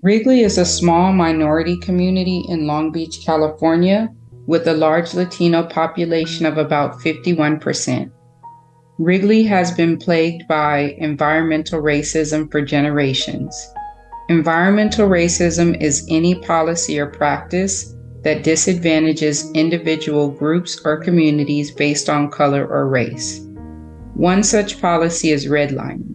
Wrigley is a small minority community in Long Beach, California, with a large Latino population of about 51%. Wrigley has been plagued by environmental racism for generations. Environmental racism is any policy or practice that disadvantages individual groups or communities based on color or race. One such policy is redlining.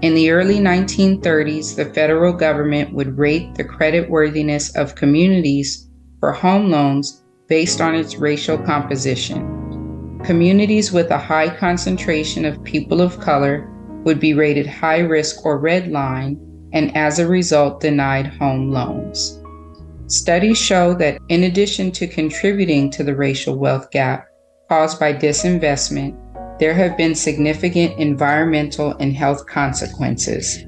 In the early 1930s, the federal government would rate the creditworthiness of communities for home loans based on its racial composition. Communities with a high concentration of people of color would be rated high risk or red line, and as a result, denied home loans. Studies show that in addition to contributing to the racial wealth gap caused by disinvestment, there have been significant environmental and health consequences.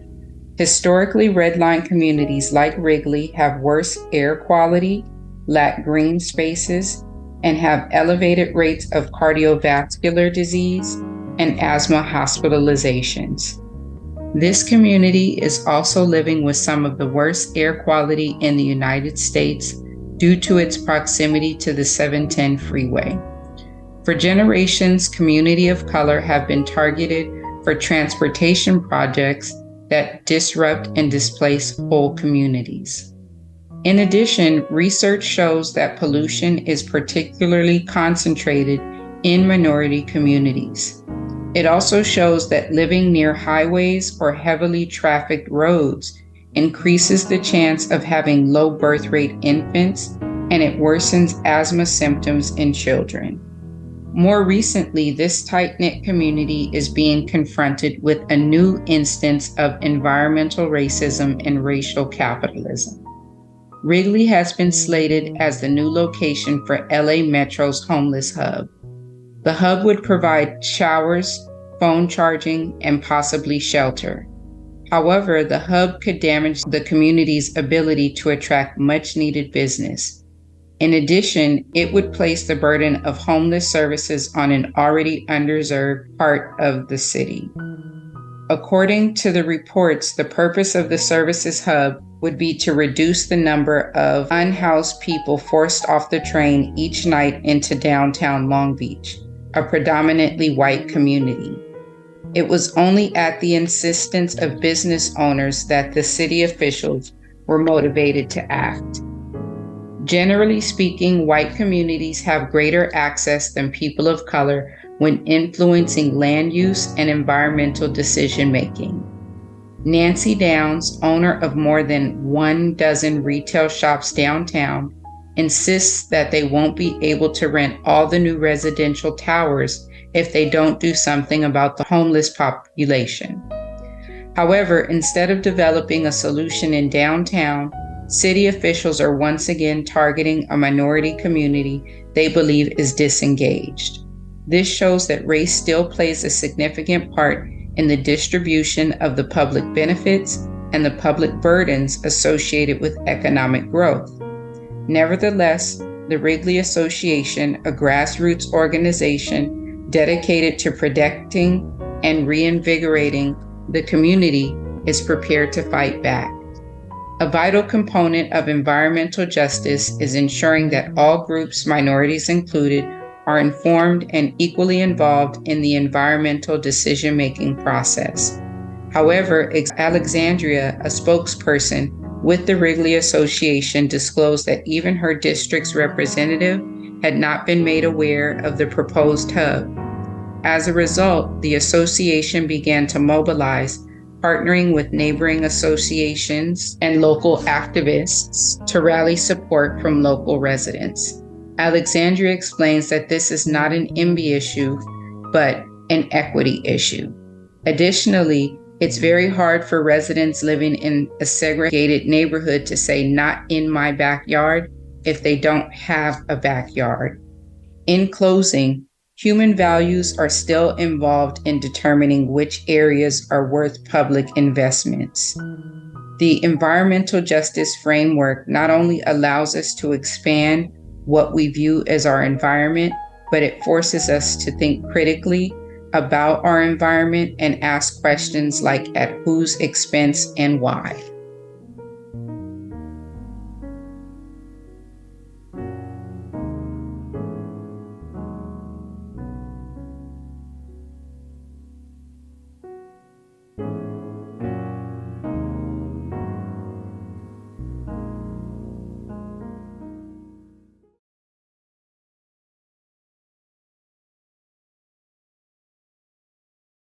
Historically, redline communities like Wrigley have worse air quality, lack green spaces, and have elevated rates of cardiovascular disease and asthma hospitalizations. This community is also living with some of the worst air quality in the United States due to its proximity to the 710 freeway. For generations, communities of color have been targeted for transportation projects that disrupt and displace whole communities. In addition, research shows that pollution is particularly concentrated in minority communities. It also shows that living near highways or heavily trafficked roads increases the chance of having low birth rate infants, and it worsens asthma symptoms in children. More recently, this tight-knit community is being confronted with a new instance of environmental racism and racial capitalism. Wrigley has been slated as the new location for LA Metro's homeless hub. The hub would provide showers, phone charging, and possibly shelter. However, the hub could damage the community's ability to attract much-needed business. In addition, it would place the burden of homeless services on an already underserved part of the city. According to the reports, the purpose of the services hub would be to reduce the number of unhoused people forced off the train each night into downtown Long Beach, a predominantly white community. It was only at the insistence of business owners that the city officials were motivated to act. Generally speaking, white communities have greater access than people of color when influencing land use and environmental decision-making. Nancy Downs, owner of more than 12 retail shops downtown, insists that they won't be able to rent all the new residential towers if they don't do something about the homeless population. However, instead of developing a solution in downtown, city officials are once again targeting a minority community they believe is disengaged. This shows that race still plays a significant part in the distribution of the public benefits and the public burdens associated with economic growth. Nevertheless, the Wrigley Association, a grassroots organization dedicated to protecting and reinvigorating the community, is prepared to fight back. A vital component of environmental justice is ensuring that all groups, minorities included, are informed and equally involved in the environmental decision-making process. However, Alexandria, a spokesperson with the Wrigley Association, disclosed that even her district's representative had not been made aware of the proposed hub. As a result, the association began to mobilize, partnering with neighboring associations and local activists to rally support from local residents. Alexandria explains that this is not an IMBY issue, but an equity issue. Additionally, it's very hard for residents living in a segregated neighborhood to say "not in my backyard" if they don't have a backyard. In closing, human values are still involved in determining which areas are worth public investments. The environmental justice framework not only allows us to expand what we view as our environment, but it forces us to think critically about our environment and ask questions like at whose expense and why.